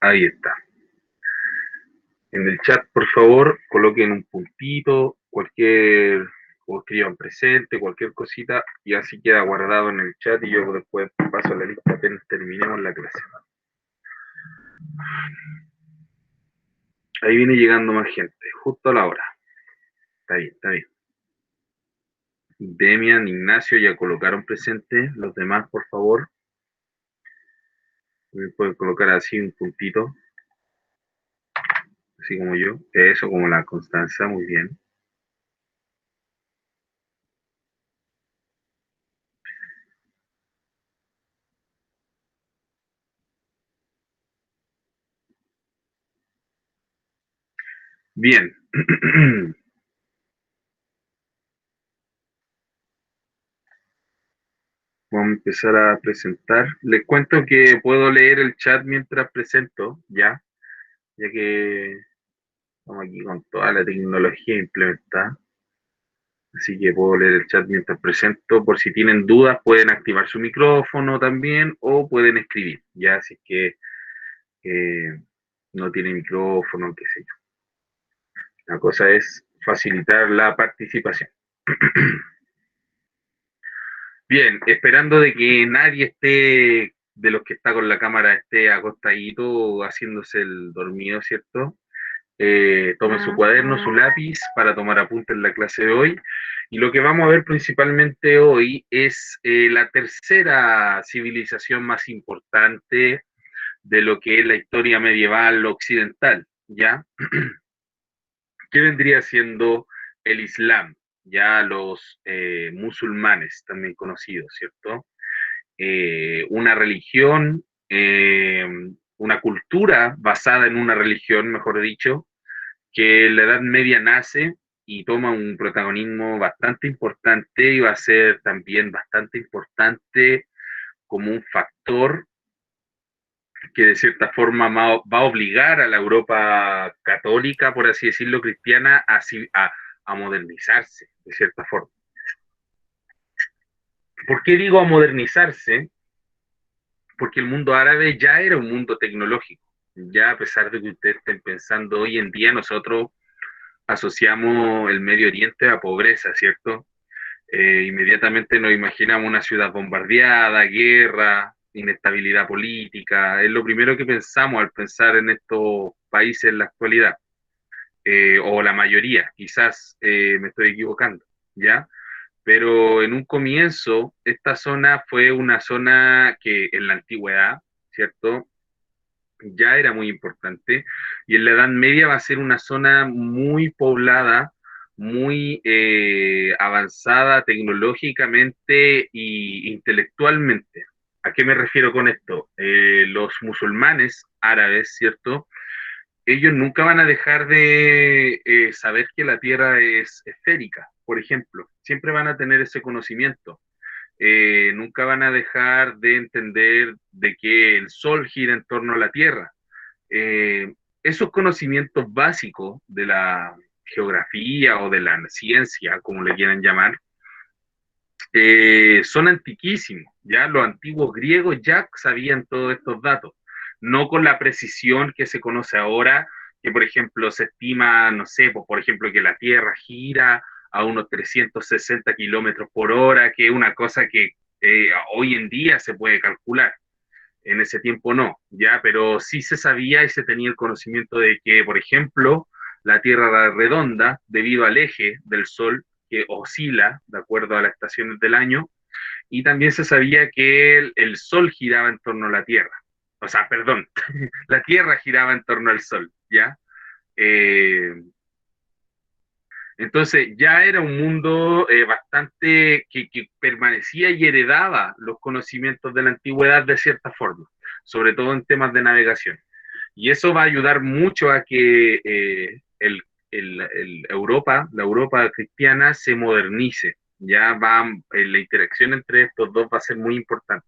Ahí está. En el chat, por favor, coloquen un puntito, o escriban presente, cualquier cosita, y así queda guardado en el chat y yo después paso la lista apenas terminemos la clase. Ahí viene llegando más gente, justo a la hora. Está bien, está bien. Demian, Ignacio, ya colocaron presente. Los demás, por favor, me pueden colocar así un puntito, así como yo. Eso, como la Constanza, muy bien. Bien. Vamos a empezar a presentar. Les cuento que puedo leer el chat mientras presento, ya que estamos aquí con toda la tecnología implementada. Así que puedo leer el chat mientras presento. Por si tienen dudas, pueden activar su micrófono también o pueden escribir, ya, si es que no tiene micrófono, qué sé yo. La cosa es facilitar la participación. Bien, esperando de que nadie esté, de los que está con la cámara, esté acostadito haciéndose el dormido, ¿cierto? Tome su cuaderno, su lápiz para tomar apuntes en la clase de hoy. Y lo que vamos a ver principalmente hoy es la tercera civilización más importante de lo que es la historia medieval occidental, ¿ya? ¿Qué vendría siendo el Islam? Ya los musulmanes, también conocidos, ¿cierto? Una religión, una cultura basada en una religión, mejor dicho, que en la Edad Media nace y toma un protagonismo bastante importante y va a ser también bastante importante como un factor que de cierta forma va a obligar a la Europa católica, por así decirlo, cristiana, a modernizarse, de cierta forma. ¿Por qué digo a modernizarse? Porque el mundo árabe ya era un mundo tecnológico. Ya a pesar de que ustedes estén pensando hoy en día, nosotros asociamos el Medio Oriente a pobreza, ¿cierto? Inmediatamente nos imaginamos una ciudad bombardeada, guerra, inestabilidad política. Es lo primero que pensamos al pensar en estos países en la actualidad, o la mayoría, quizás me estoy equivocando, ¿ya? Pero en un comienzo, esta zona fue una zona que en la antigüedad, ¿cierto? Ya era muy importante, y en la Edad Media va a ser una zona muy poblada, muy avanzada tecnológicamente e intelectualmente. ¿A qué me refiero con esto? Los musulmanes árabes, ¿cierto? Ellos nunca van a dejar de saber que la Tierra es esférica, por ejemplo. Siempre van a tener ese conocimiento. Nunca van a dejar de entender de que el Sol gira en torno a la Tierra. Esos conocimientos básicos de la geografía o de la ciencia, como le quieran llamar, son antiquísimos. Ya los antiguos griegos ya sabían todos estos datos, no con la precisión que se conoce ahora, que por ejemplo se estima, no sé, pues, por ejemplo, que la Tierra gira a unos 360 kilómetros por hora, que es una cosa que hoy en día se puede calcular. En ese tiempo no, ya, pero sí se sabía y se tenía el conocimiento de que, por ejemplo, la Tierra era redonda debido al eje del Sol que oscila de acuerdo a las estaciones del año, y también se sabía que el Sol giraba en torno a la Tierra. O sea, perdón, la Tierra giraba en torno al Sol, ¿ya? Eh, entonces ya era un mundo bastante que permanecía y heredaba los conocimientos de la antigüedad de cierta forma, sobre todo en temas de navegación. Y eso va a ayudar mucho a que Europa, la Europa cristiana, se modernice. Ya va, la interacción entre estos dos va a ser muy importante.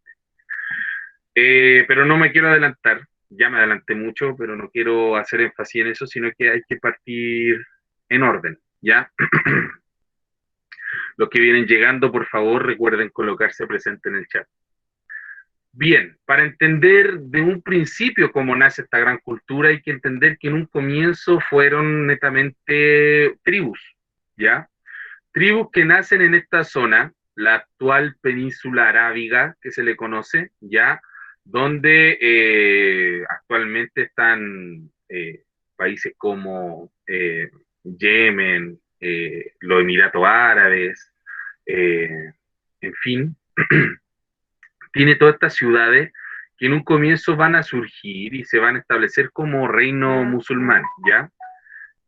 Pero no me quiero adelantar, ya me adelanté mucho, pero no quiero hacer énfasis en eso, sino que hay que partir en orden, ¿ya? Los que vienen llegando, por favor, recuerden colocarse presente en el chat. Bien, para entender de un principio cómo nace esta gran cultura, hay que entender que en un comienzo fueron netamente tribus, ¿ya? Tribus que nacen en esta zona, la actual península arábiga, que se le conoce, ¿ya? Donde actualmente están países como Yemen, los Emiratos Árabes, eh, en fin, tiene todas estas ciudades que en un comienzo van a surgir y se van a establecer como reino musulmán, ¿ya?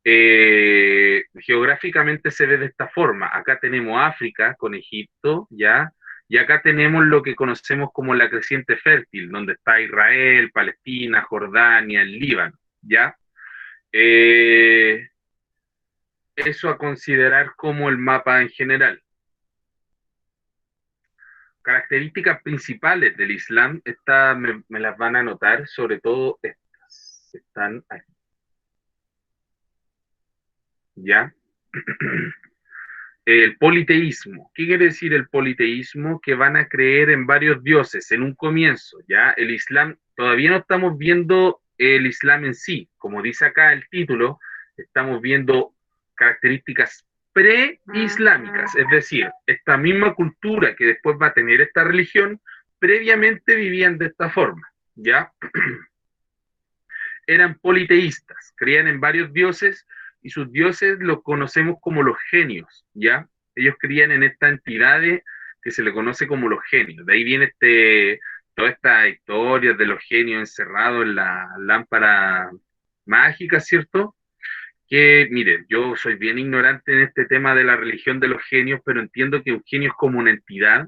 Geográficamente se ve de esta forma. Acá tenemos África con Egipto, ¿ya? Y acá tenemos lo que conocemos como la creciente fértil, donde está Israel, Palestina, Jordania, el Líbano, ¿ya? Eh, Eso a considerar como el mapa en general. Características principales del Islam, estas me las van a notar, sobre todo estas, están aquí, ¿ya? El politeísmo. ¿Qué quiere decir el politeísmo? Que van a creer en varios dioses en un comienzo, ¿ya? El Islam, todavía no estamos viendo el Islam en sí, como dice acá el título, estamos viendo características pre-islámicas, es decir, esta misma cultura que después va a tener esta religión, previamente vivían de esta forma, ¿ya? Eran politeístas, creían en varios dioses y sus dioses los conocemos como los genios, ¿ya? Ellos creían en esta entidad que se le conoce como los genios. De ahí viene toda esta historia de los genios encerrados en la lámpara mágica, ¿cierto? Que, mire, yo soy bien ignorante en este tema de la religión de los genios, pero entiendo que un genio es como una entidad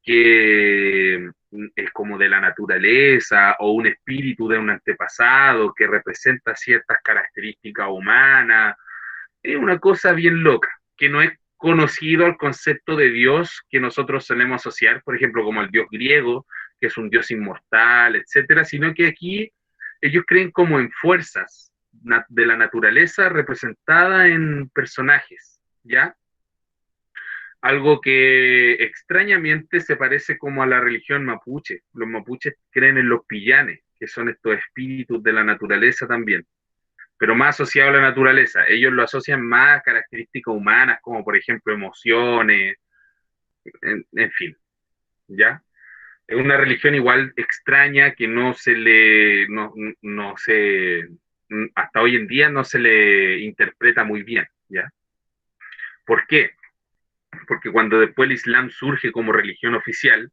que es como de la naturaleza o un espíritu de un antepasado que representa ciertas características humanas. Es una cosa bien loca, que no es conocido al concepto de Dios que nosotros solemos asociar, por ejemplo, como el Dios griego, que es un Dios inmortal, etcétera, sino que aquí ellos creen como en fuerzas de la naturaleza representada en personajes, ¿ya? Algo que extrañamente se parece como a la religión mapuche. Los mapuches creen en los pillanes, que son estos espíritus de la naturaleza también, pero más asociados a la naturaleza. Ellos lo asocian más a características humanas, como por ejemplo emociones, en fin, ¿ya? Es una religión igual extraña que no se le, no se, hasta hoy en día no se le interpreta muy bien, ¿ya? ¿Por qué? Porque cuando después el Islam surge como religión oficial,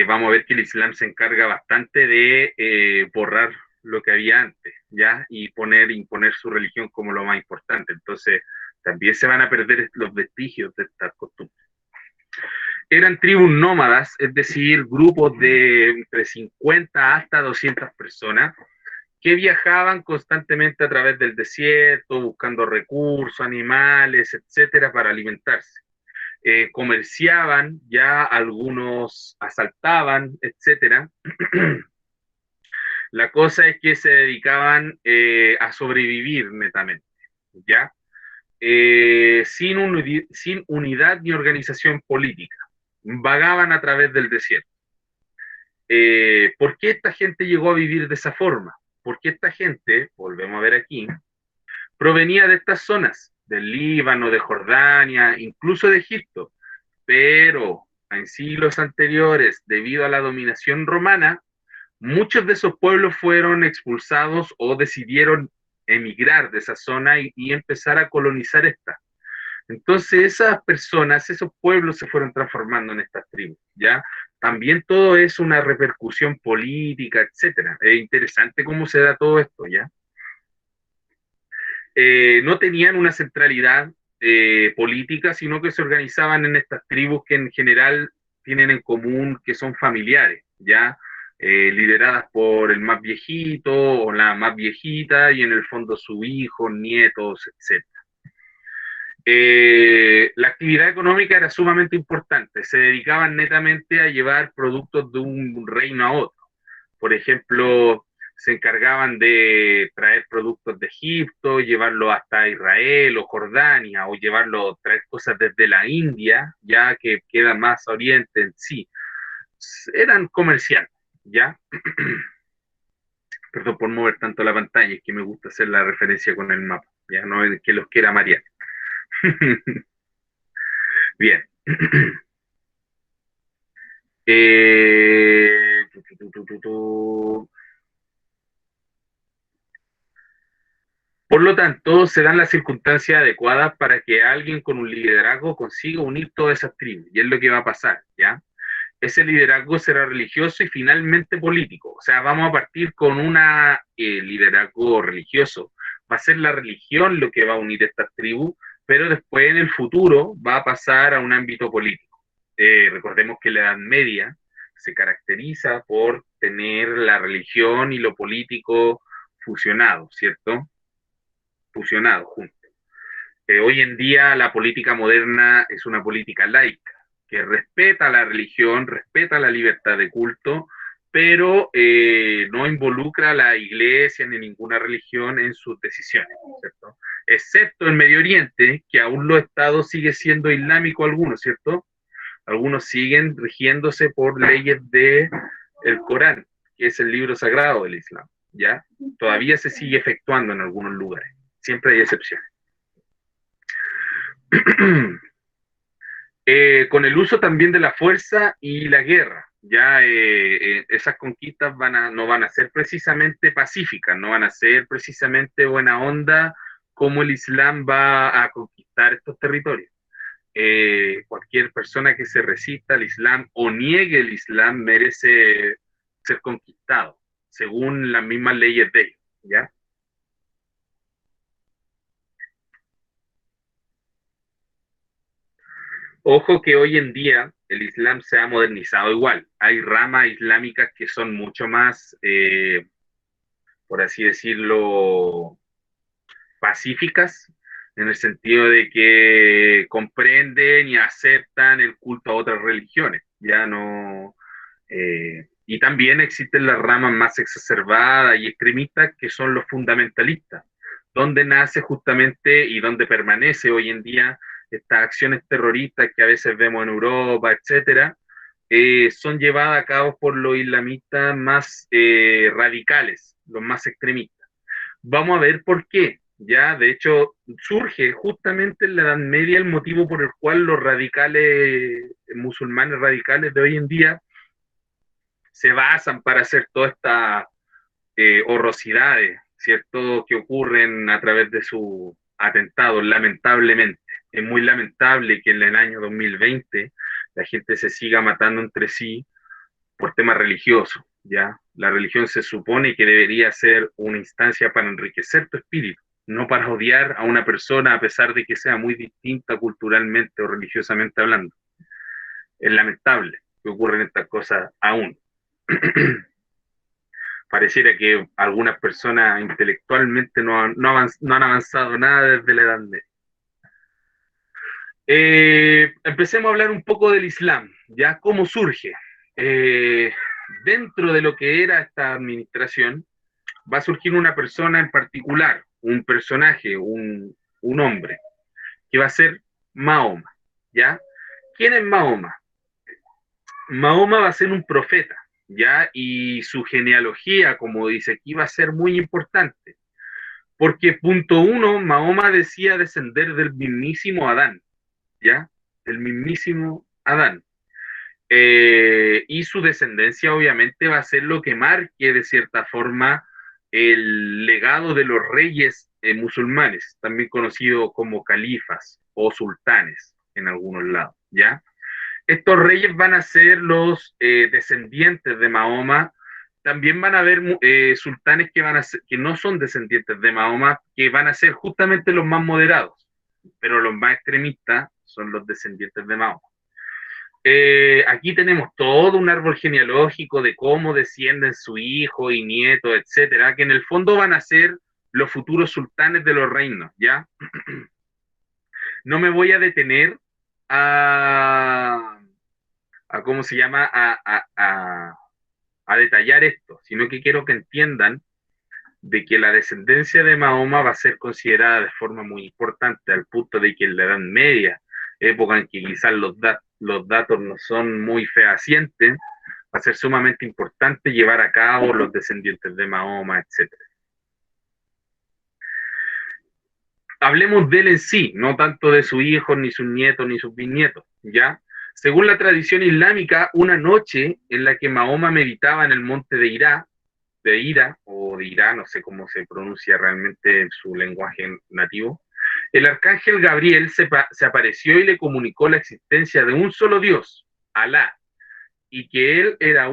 vamos a ver que el Islam se encarga bastante de borrar lo que había antes, ¿ya? Y imponer su religión como lo más importante. Entonces, también se van a perder los vestigios de estas costumbres. Eran tribus nómadas, es decir, grupos de entre 50 hasta 200 personas que viajaban constantemente a través del desierto, buscando recursos, animales, etcétera, para alimentarse. Comerciaban, ya algunos asaltaban, etcétera. La cosa es que se dedicaban a sobrevivir netamente, ¿ya? Sin unidad ni organización política. Vagaban a través del desierto. ¿Por qué esta gente llegó a vivir de esa forma? Porque esta gente, volvemos a ver aquí, provenía de estas zonas, del Líbano, de Jordania, incluso de Egipto, pero en siglos anteriores, debido a la dominación romana, muchos de esos pueblos fueron expulsados o decidieron emigrar de esa zona y empezar a colonizar esta. Entonces esas personas, esos pueblos se fueron transformando en estas tribus, ¿ya? También todo es una repercusión política, etcétera. Es interesante cómo se da todo esto, ¿ya? No tenían una centralidad política, sino que se organizaban en estas tribus que en general tienen en común que son familiares, ¿ya? Lideradas por el más viejito o la más viejita y en el fondo su hijo, nietos, etc. La actividad económica era sumamente importante, se dedicaban netamente a llevar productos de un reino a otro. Por ejemplo, se encargaban de traer productos de Egipto, llevarlo hasta Israel o Jordania, o traer cosas desde la India, ya que queda más a oriente en sí. eran comerciantes, ¿ya? Perdón por mover tanto la pantalla, es que me gusta hacer la referencia con el mapa, ya no es que los quiera marear. Bien. Eh, tu, tu, tu, tu, tu. Por lo tanto, se dan las circunstancias adecuadas para que alguien con un liderazgo consiga unir todas esas tribus, y es lo que va a pasar, ¿ya? Ese liderazgo será religioso y finalmente político. O sea, vamos a partir con un liderazgo religioso. Va a ser la religión lo que va a unir estas tribus, pero después en el futuro va a pasar a un ámbito político. Recordemos que la Edad Media se caracteriza por tener la religión y lo político fusionado, ¿cierto? Fusionado juntos. Hoy en día la política moderna es una política laica, que respeta la religión, respeta la libertad de culto, pero no involucra a la iglesia ni ninguna religión en sus decisiones, ¿cierto? Excepto en Medio Oriente, que aún los estados sigue siendo islámico algunos, ¿cierto? Algunos siguen rigiéndose por leyes de el Corán, que es el libro sagrado del Islam, ¿ya? Todavía se sigue efectuando en algunos lugares, siempre hay excepciones. Con el uso también de la fuerza y la guerra. Ya esas conquistas no van a ser precisamente pacíficas, no van a ser precisamente buena onda como el Islam va a conquistar estos territorios. Cualquier persona que se resista al Islam o niegue el Islam merece ser conquistado, según las mismas leyes de ellos, ¿ya? Ojo que hoy en día el Islam se ha modernizado igual. Hay ramas islámicas que son mucho más, por así decirlo, pacíficas, en el sentido de que comprenden y aceptan el culto a otras religiones. Ya no. Y también existen las ramas más exacerbadas y extremistas que son los fundamentalistas, donde nace justamente y donde permanece hoy en día estas acciones terroristas que a veces vemos en Europa, etcétera, son llevadas a cabo por los islamistas más radicales, los más extremistas. Vamos a ver por qué. Ya, de hecho, surge justamente en la Edad Media el motivo por el cual los radicales, musulmanes radicales de hoy en día, se basan para hacer todas estas horrorosidades, ¿cierto?, que ocurren a través de sus atentados, lamentablemente. Es muy lamentable que en el año 2020 la gente se siga matando entre sí por temas religiosos, ¿ya? La religión se supone que debería ser una instancia para enriquecer tu espíritu, no para odiar a una persona a pesar de que sea muy distinta culturalmente o religiosamente hablando. Es lamentable que ocurran estas cosas aún. Pareciera que algunas personas intelectualmente no han avanzado nada desde la Edad Media. Empecemos a hablar un poco del Islam, ¿ya? ¿Cómo surge? Eh, Dentro de lo que era esta administración, va a surgir una persona en particular, un personaje, un hombre, que va a ser Mahoma, ¿ya? ¿Quién es Mahoma? Mahoma va a ser un profeta, ¿ya? Y su genealogía, como dice aquí, va a ser muy importante. Porque punto uno, Mahoma decía descender del mismísimo Adán, ¿ya? El mismísimo Adán. Y su descendencia obviamente va a ser lo que marque de cierta forma el legado de los reyes musulmanes, también conocidos como califas o sultanes en algunos lados, ¿ya? Estos reyes van a ser los descendientes de Mahoma. También van a haber sultanes que, van a ser, que no son descendientes de Mahoma, que van a ser justamente los más moderados, pero los más extremistas son los descendientes de Mahoma. Aquí tenemos todo un árbol genealógico de cómo descienden su hijo y nieto, etcétera, que en el fondo van a ser los futuros sultanes de los reinos, ¿ya? No me voy a detener a ¿cómo se llama? A detallar esto, sino que quiero que entiendan de que la descendencia de Mahoma va a ser considerada de forma muy importante, al punto de que en la Edad Media, época en que quizás los datos no son muy fehacientes, va a ser sumamente importante llevar a cabo los descendientes de Mahoma, etcétera. Hablemos de él en sí, no tanto de sus hijos, ni sus nietos, ni sus bisnietos, ¿ya? Según la tradición islámica, una noche en la que Mahoma meditaba en el monte de Ira, o de Irá, no sé cómo se pronuncia realmente en su lenguaje nativo, el arcángel Gabriel se apareció y le comunicó la existencia de un solo Dios, Alá, y que él era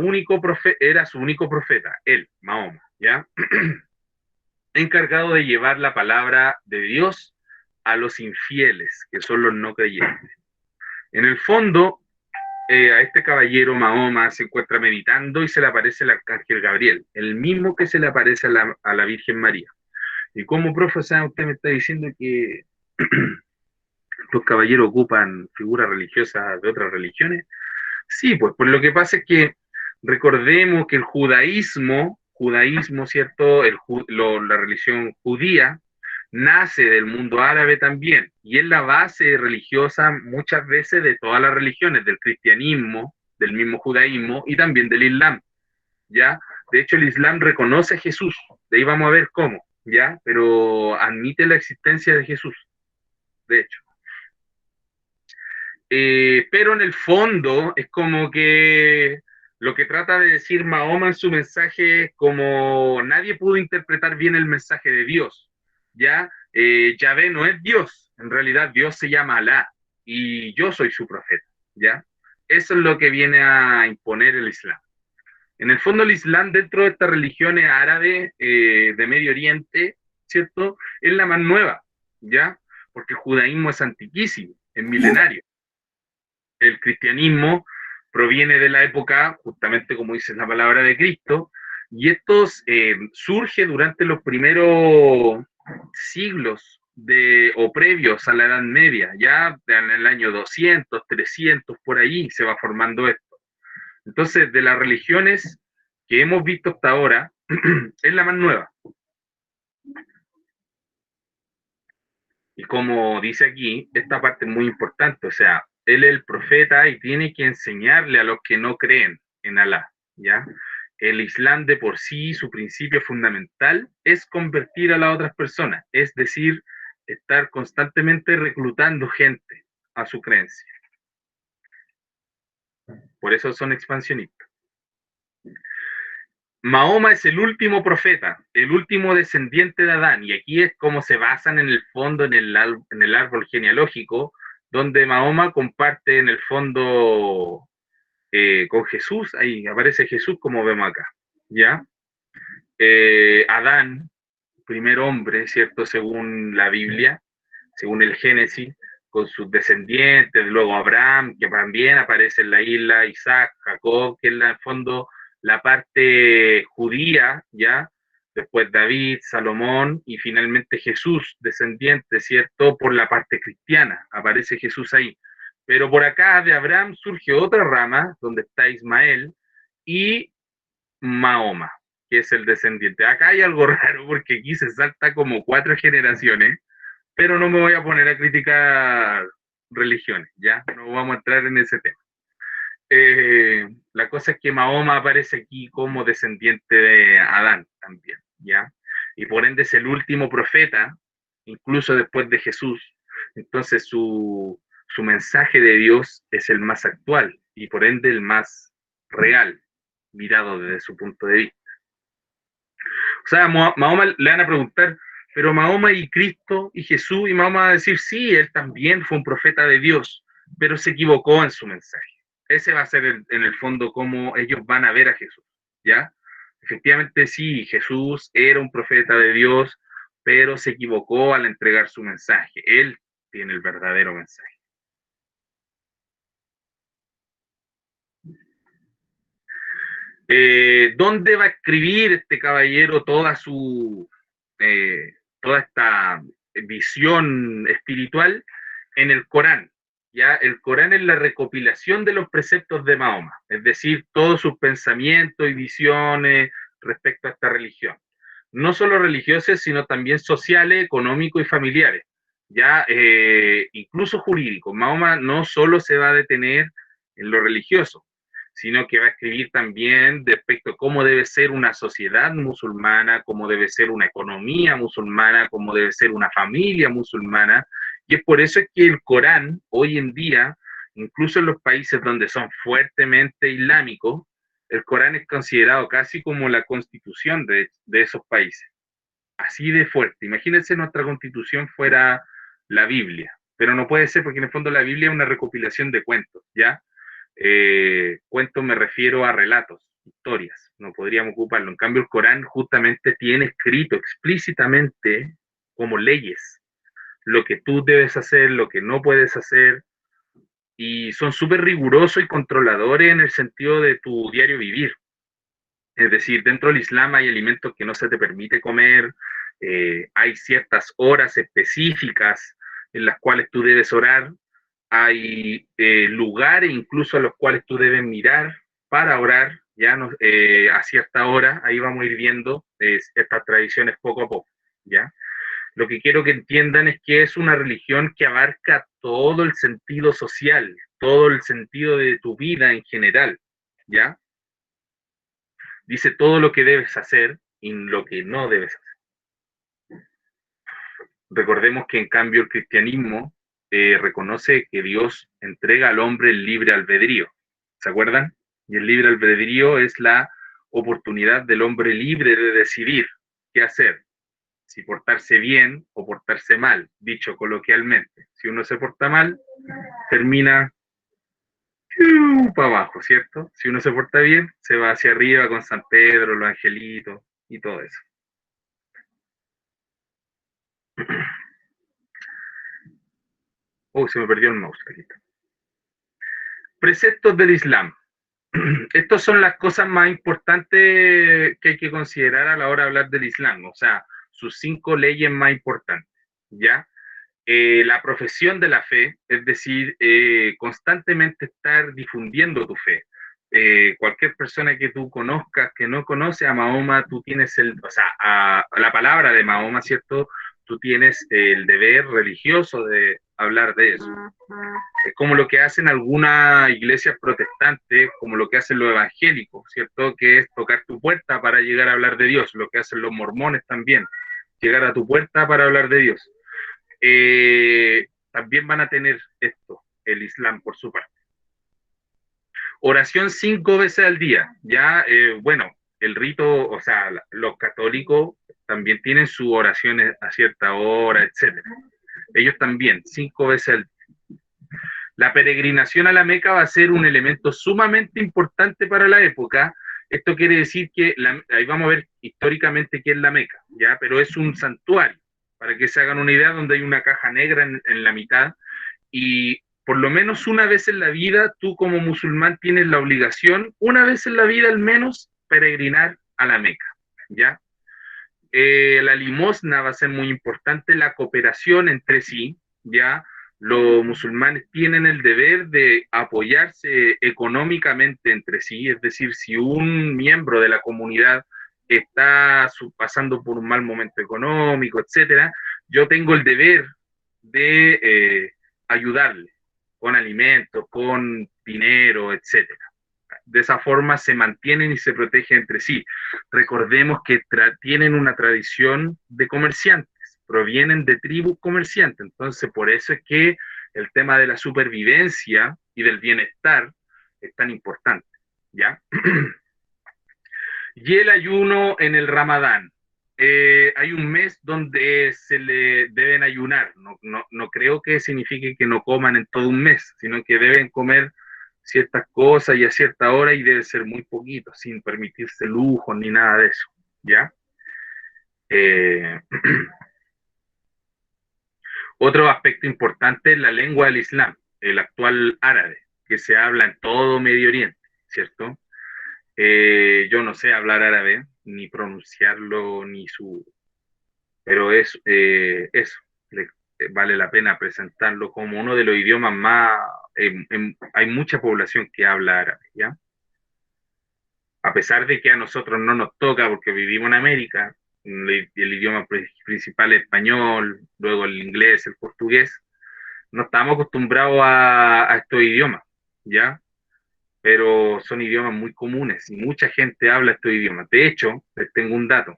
su único profeta, él, Mahoma, ¿ya? Encargado de llevar la palabra de Dios a los infieles, que son los no creyentes. En el fondo, a este caballero Mahoma se encuentra meditando y se le aparece el arcángel Gabriel, el mismo que se le aparece a la Virgen María. Y como profesor, usted me está diciendo que los caballeros ocupan figuras religiosas de otras religiones. Sí, pues lo que pasa es que recordemos que el judaísmo, ¿cierto? La religión judía nace del mundo árabe también y es la base religiosa muchas veces de todas las religiones, del cristianismo, del mismo judaísmo y también del islam, ¿ya? De hecho, el islam reconoce a Jesús, de ahí vamos a ver cómo, ¿ya? Pero admite la existencia de Jesús, de hecho. Pero en el fondo es como que lo que trata de decir Mahoma en su mensaje es como nadie pudo interpretar bien el mensaje de Dios, ¿ya? Yahvé no es Dios, en realidad Dios se llama Alá y yo soy su profeta, ¿ya? Eso es lo que viene a imponer el Islam. En el fondo el Islam dentro de estas religiones árabes de Medio Oriente, ¿cierto? Es la más nueva, ¿ya? Porque el judaísmo es antiquísimo, es milenario. El cristianismo proviene de la época, justamente como dice la palabra de Cristo, y esto surge durante los primeros siglos o previos a la Edad Media, ya en el año 200, 300, por ahí se va formando esto. Entonces, de las religiones que hemos visto hasta ahora, es la más nueva. Y como dice aquí, esta parte es muy importante, o sea, él es el profeta y tiene que enseñarle a los que no creen en Alá, ¿ya? El Islam de por sí, su principio fundamental es convertir a las otras personas, es decir, estar constantemente reclutando gente a su creencia. Por eso son expansionistas. Mahoma es el último profeta, el último descendiente de Adán, y aquí es como se basan en el fondo en el árbol genealógico, donde Mahoma comparte en el fondo con Jesús, ahí aparece Jesús como vemos acá, ¿ya? Adán, primer hombre, ¿cierto? Según la Biblia, según el Génesis, con sus descendientes, luego Abraham, que también aparece en la isla, Isaac, Jacob, que es en el fondo la parte judía, ¿ya? Después David, Salomón y finalmente Jesús, descendiente, ¿cierto? Por la parte cristiana, aparece Jesús ahí. Pero por acá de Abraham surge otra rama, donde está Ismael y Mahoma, que es el descendiente. Acá hay algo raro porque aquí se salta como 4 generaciones, pero no me voy a poner a criticar religiones, ¿ya? No vamos a entrar en ese tema. La cosa es que Mahoma aparece aquí como descendiente de Adán también, ¿ya? Y por ende es el último profeta, incluso después de Jesús. Entonces su mensaje de Dios es el más actual y por ende el más real, mirado desde su punto de vista. O sea, Mahoma le van a preguntar, pero Mahoma y Cristo y Jesús, y Mahoma va a decir, sí, él también fue un profeta de Dios, pero se equivocó en su mensaje. Ese va a ser en el fondo cómo ellos van a ver a Jesús, ¿ya? Efectivamente sí, Jesús era un profeta de Dios, pero se equivocó al entregar su mensaje. Él tiene el verdadero mensaje. ¿Dónde va a escribir este caballero toda esta visión espiritual? En el Corán. ¿Ya? El Corán es la recopilación de los preceptos de Mahoma, es decir, todos sus pensamientos y visiones respecto a esta religión. No solo religiosas, sino también sociales, económicos y familiares, ya incluso jurídicos. Mahoma no solo se va a detener en lo religioso, sino que va a escribir también respecto a cómo debe ser una sociedad musulmana, cómo debe ser una economía musulmana, cómo debe ser una familia musulmana, y es por eso que el Corán hoy en día, incluso en los países donde son fuertemente islámicos, el Corán es considerado casi como la constitución de esos países, así de fuerte. Imagínense nuestra constitución fuera la Biblia, pero no puede ser porque en el fondo la Biblia es una recopilación de cuentos, ¿ya? Cuentos me refiero a relatos, historias, no podríamos ocuparlo. En cambio, el Corán justamente tiene escrito explícitamente como leyes, lo que tú debes hacer, lo que no puedes hacer, y son súper rigurosos y controladores en el sentido de tu diario vivir. Es decir, dentro del Islam hay alimentos que no se te permite comer, hay ciertas horas específicas en las cuales tú debes orar, hay lugares incluso a los cuales tú debes mirar para orar, ya no, a cierta hora, ahí vamos a ir viendo estas tradiciones poco a poco, ¿ya? Lo que quiero que entiendan es que es una religión que abarca todo el sentido social, todo el sentido de tu vida en general, ¿ya? Dice todo lo que debes hacer y lo que no debes hacer. Recordemos que en cambio el cristianismo reconoce que Dios entrega al hombre el libre albedrío. ¿Se acuerdan? Y el libre albedrío es la oportunidad del hombre libre de decidir qué hacer, si portarse bien o portarse mal, dicho coloquialmente. Si uno se porta mal, termina para abajo, ¿cierto? Si uno se porta bien, se va hacia arriba con San Pedro, los angelitos y todo eso. Se me perdió el mouse. Aquí está. Preceptos del Islam. Estas son las cosas más importantes que hay que considerar a la hora de hablar del Islam, o sea, sus 5 leyes más importantes, ¿ya? La profesión de la fe, es decir, constantemente estar difundiendo tu fe. Cualquier persona que tú conozcas que no conoce a Mahoma, tú tienes o sea, a la palabra de Mahoma, ¿cierto? Tú tienes el deber religioso de hablar de eso. Es como lo que hacen algunas iglesias protestantes, como lo que hacen los evangélicos, ¿cierto? Que es tocar tu puerta para llegar a hablar de Dios, lo que hacen los mormones también, llegar a tu puerta para hablar de Dios. También van a tener esto, el Islam por su parte. Oración 5 veces al día, ya, bueno, el rito, o sea, los católicos también tienen sus oraciones a cierta hora, etcétera. Ellos también, 5 veces al día. La peregrinación a la Meca va a ser un elemento sumamente importante para la época. Esto quiere decir que, ahí vamos a ver históricamente qué es la Meca, ¿ya? Pero es un santuario, para que se hagan una idea, donde hay una caja negra en la mitad, y por lo menos una vez en la vida, tú como musulmán tienes la obligación, una vez en la vida al menos, peregrinar a la Meca, ¿ya? La limosna va a ser muy importante, la cooperación entre sí, ¿ya? Los musulmanes tienen el deber de apoyarse económicamente entre sí, es decir, si un miembro de la comunidad está pasando por un mal momento económico, etcétera, yo tengo el deber de ayudarle con alimentos, con dinero, etcétera. De esa forma se mantienen y se protegen entre sí. Recordemos que tienen una tradición de comerciantes, provienen de tribus comerciantes, entonces por eso es que el tema de la supervivencia y del bienestar es tan importante, ¿ya? Y el ayuno en el Ramadán. Hay un mes donde se le deben ayunar, no creo que signifique que no coman en todo un mes, sino que deben comer ciertas cosas y a cierta hora y debe ser muy poquito, sin permitirse lujos ni nada de eso, ¿ya? Eh, Otro aspecto importante es la lengua del Islam, el actual árabe, que se habla en todo Medio Oriente, ¿cierto? Yo no sé hablar árabe, ni pronunciarlo, ni su... Pero es eso, vale la pena presentarlo como uno de los idiomas más... hay mucha población que habla árabe, ¿ya? A pesar de que a nosotros no nos toca porque vivimos en América, el idioma principal es español, luego el inglés, el portugués, no estamos acostumbrados a estos idiomas, ¿ya? pero son idiomas muy comunes y mucha gente habla estos idiomas. De hecho, les tengo un dato.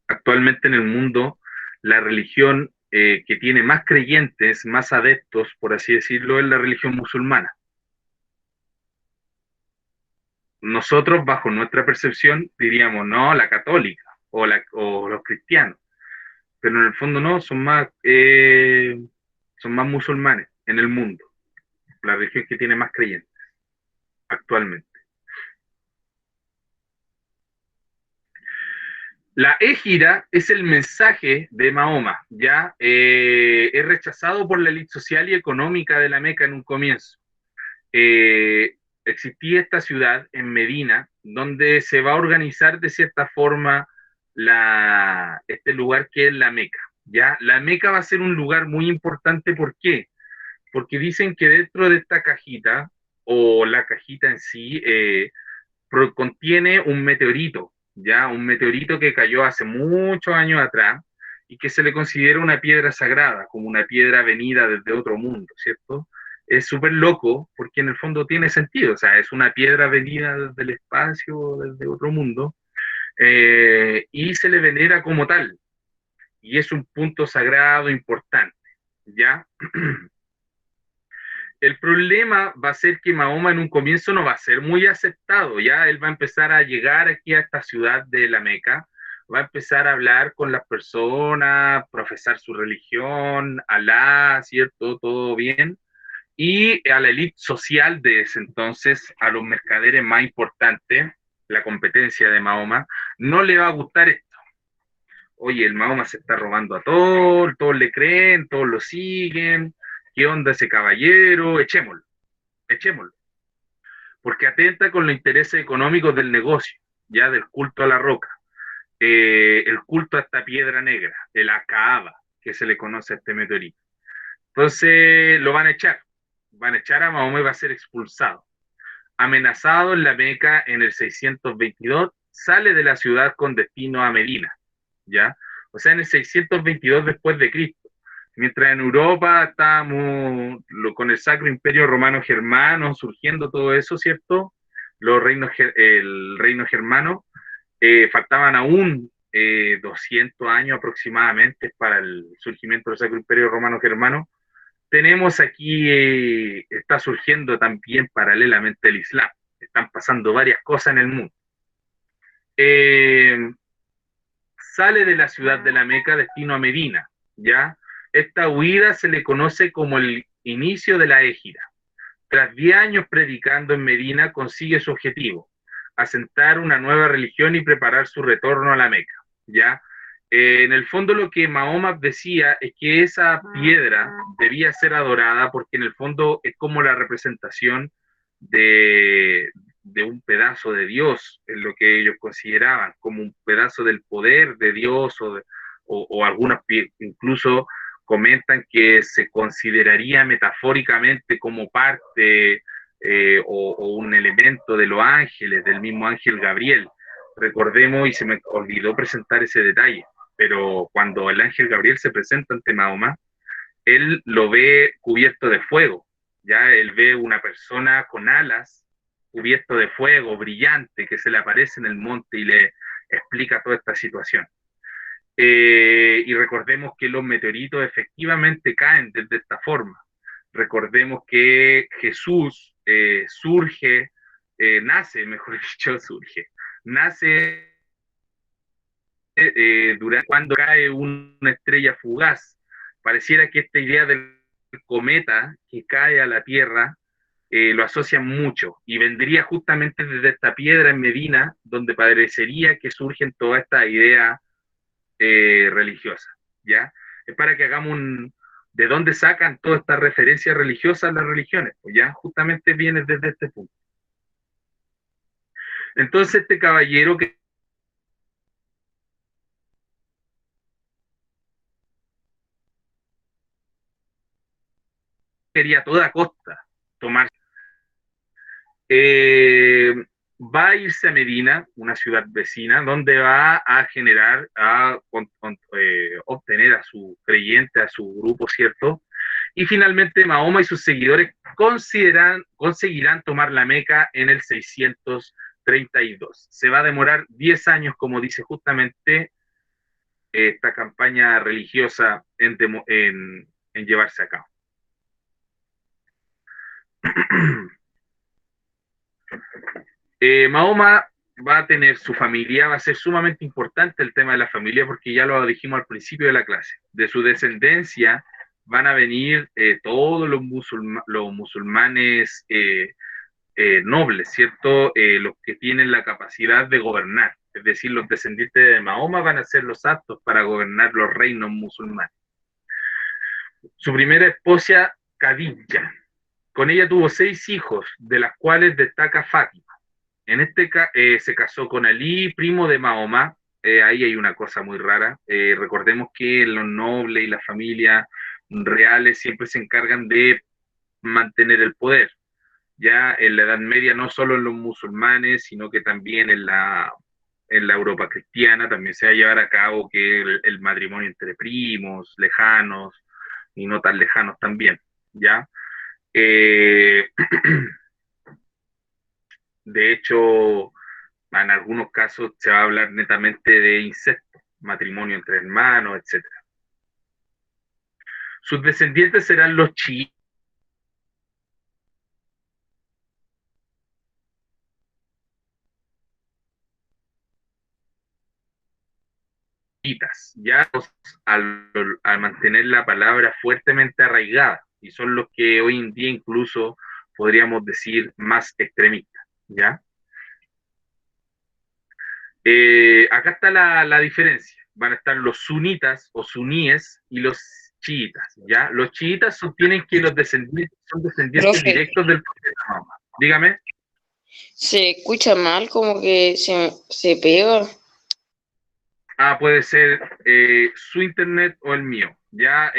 Actualmente en el mundo, la religión que tiene más creyentes, más adeptos, por así decirlo, es la religión musulmana. Nosotros, bajo nuestra percepción, diríamos, no, la católica o los cristianos, pero en el fondo no, son más musulmanes en el mundo, la religión que tiene más creyentes actualmente. La égira es el mensaje de Mahoma, ya es rechazado por la élite social y económica de la Meca en un comienzo. Eh, Existía esta ciudad en Medina, donde se va a organizar de cierta forma este lugar que es la Meca. ¿Ya? La Meca va a ser un lugar muy importante, ¿por qué? Porque dicen que dentro de esta cajita, o la cajita en sí, contiene un meteorito, ya un meteorito que cayó hace muchos años atrás y que se le considera una piedra sagrada, como una piedra venida desde otro mundo, ¿cierto? Es súper loco porque en el fondo tiene sentido, o sea, es una piedra venida desde el espacio, desde otro mundo, y se le venera como tal, y es un punto sagrado importante, ¿ya? El problema va a ser que Mahoma en un comienzo no va a ser muy aceptado, ya él va a empezar a llegar aquí a esta ciudad de la Meca, va a empezar a hablar con las personas, profesar su religión, Alá, ¿cierto? Todo bien. Y a la élite social de ese entonces, a los mercaderes más importantes, la competencia de Mahoma, no le va a gustar esto. Oye, el Mahoma se está robando a todos le creen, todos lo siguen, ¿qué onda ese caballero? Echémoslo, porque atenta con los intereses económicos del negocio, ya del culto a la roca, el culto a esta piedra negra, el Akaaba, que se le conoce a este meteorito. Entonces lo van a echar a Mahoma y va a ser expulsado. Amenazado en la Meca en el 622, sale de la ciudad con destino a Medina, ¿ya? O sea, en el 622 después de Cristo. Mientras en Europa estábamos con el Sacro Imperio Romano Germano surgiendo todo eso, ¿cierto? El reino germano, faltaban aún 200 años aproximadamente para el surgimiento del Sacro Imperio Romano Germano. Tenemos aquí, está surgiendo también paralelamente el Islam. Están pasando varias cosas en el mundo. Eh, Sale de la ciudad de la Meca destino a Medina, ¿ya? Esta huida se le conoce como el inicio de la Égira. Tras 10 años predicando en Medina, consigue su objetivo, asentar una nueva religión y preparar su retorno a la Meca, ¿ya? En el fondo lo que Mahoma decía es que esa piedra debía ser adorada porque en el fondo es como la representación de, de un pedazo de Dios, es lo que ellos consideraban, como un pedazo del poder de Dios o algunas incluso comentan que se consideraría metafóricamente como parte o un elemento de los ángeles, del mismo ángel Gabriel. Recordemos, y se me olvidó presentar ese detalle, pero cuando el ángel Gabriel se presenta ante Mahoma, él lo ve cubierto de fuego, ya él ve una persona con alas, cubierto de fuego, brillante, que se le aparece en el monte y le explica toda esta situación. Y recordemos que los meteoritos efectivamente caen desde esta forma. Recordemos que Jesús nace, mejor dicho, nace durante cuando cae una estrella fugaz. Pareciera que esta idea del cometa que cae a la Tierra lo asocian mucho y vendría justamente desde esta piedra en Medina, donde parecería que surgen todas estas ideas religiosa, ¿ya? Es para que hagamos de dónde sacan todas estas referencias religiosas las religiones, pues ya justamente viene desde este punto. Entonces este caballero que quería a toda costa tomar, eh, va a irse a Medina, una ciudad vecina, donde va a generar, obtener a su creyente, a su grupo, ¿cierto? Y finalmente Mahoma y sus seguidores conseguirán tomar la Meca en el 632. Se va a demorar 10 años, como dice justamente esta campaña religiosa en llevarse a cabo. Mahoma va a tener su familia, va a ser sumamente importante el tema de la familia porque ya lo dijimos al principio de la clase. De su descendencia van a venir todos los musulmanes nobles, ¿cierto? Los que tienen la capacidad de gobernar. Es decir, los descendientes de Mahoma van a ser los aptos para gobernar los reinos musulmanes. Su primera esposa, Khadija. Con ella tuvo 6 hijos, de las cuales destaca Fátima. En este se casó con Ali, primo de Mahoma. Ahí hay una cosa muy rara. Recordemos que los nobles y las familias reales siempre se encargan de mantener el poder. Ya en la Edad Media, no solo en los musulmanes, sino que también en la Europa cristiana, también se va a llevar a cabo que el matrimonio entre primos, lejanos y no tan lejanos también. ¿Ya? Eh, de hecho, en algunos casos se va a hablar netamente de incesto, matrimonio entre hermanos, etcétera. Sus descendientes serán los chiitas, ya al mantener la palabra fuertemente arraigada, y son los que hoy en día incluso podríamos decir más extremistas, ¿ya? Acá está la diferencia. Van a estar los sunitas o suníes y los chiitas, ¿ya? Los chiitas sostienen que los descendientes son descendientes Profe, directos del profeta Mahoma. Dígame. se escucha mal, como que se pega. Puede ser su internet o el mío, ¿ya?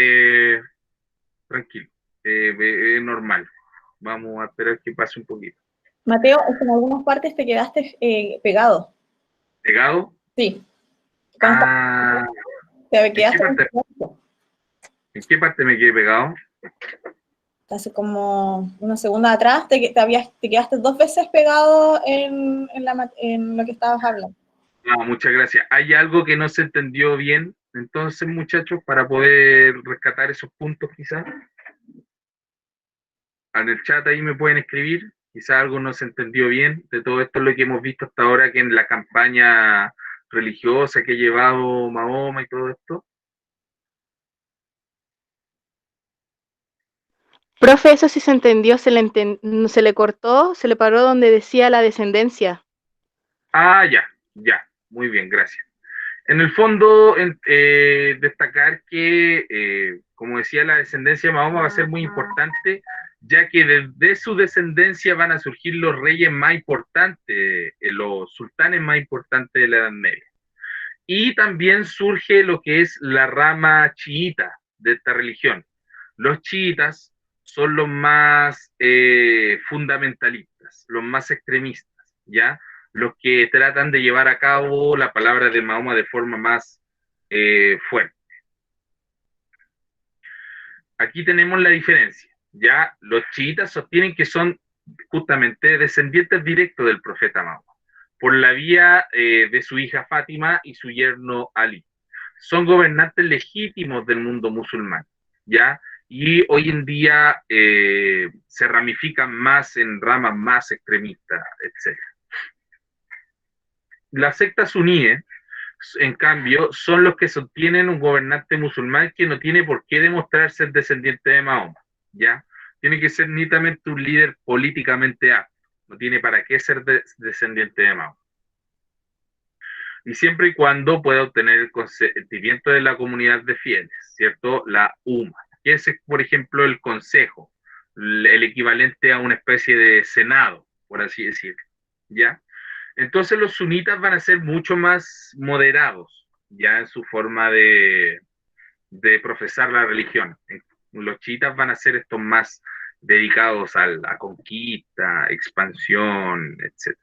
Tranquilo, normal. Vamos a esperar que pase un poquito. Mateo, es que en algunas partes te quedaste pegado. ¿Pegado? Sí. Ah, Te ¿en qué quedaste parte, ¿en qué parte me quedé pegado? hace como una segunda atrás, te quedaste 2 veces pegado en lo que estabas hablando. Muchas gracias. ¿Hay algo que no se entendió bien, entonces, muchachos, para poder rescatar esos puntos quizás? En el chat ahí me pueden escribir, quizás algo no se entendió bien de todo esto, lo que hemos visto hasta ahora, que en la campaña religiosa que ha llevado Mahoma y todo esto. Profe, eso sí se entendió, se le cortó, se le paró donde decía la descendencia. Ya, muy bien, gracias. En el fondo, destacar que, como decía, la descendencia de Mahoma va a ser muy importante, ya que desde su descendencia van a surgir los reyes más importantes, los sultanes más importantes de la Edad Media. Y también surge lo que es la rama chiita de esta religión. Los chiitas son los más fundamentalistas, los más extremistas, ¿ya? Los que tratan de llevar a cabo la palabra de Mahoma de forma más fuerte. Aquí tenemos la diferencia, ¿ya? Los chiitas sostienen que son justamente descendientes directos del profeta Mahoma, por la vía de su hija Fátima y su yerno Ali. Son gobernantes legítimos del mundo musulmán, ¿ya? Y hoy en día se ramifican más en ramas más extremistas, etc. Las sectas suníes, en cambio, son los que sostienen un gobernante musulmán que no tiene por qué demostrar ser descendiente de Mahoma, ¿ya? Tiene que ser netamente un líder políticamente apto, no tiene para qué ser descendiente de Mahoma. Y siempre y cuando pueda obtener el consentimiento de la comunidad de fieles, ¿cierto? La UMA, que es, por ejemplo, el consejo, el equivalente a una especie de senado, por así decirlo, ¿ya? Entonces los sunitas van a ser mucho más moderados, ya en su forma de profesar la religión. Los chiitas van a ser estos más dedicados a la conquista, expansión, etc.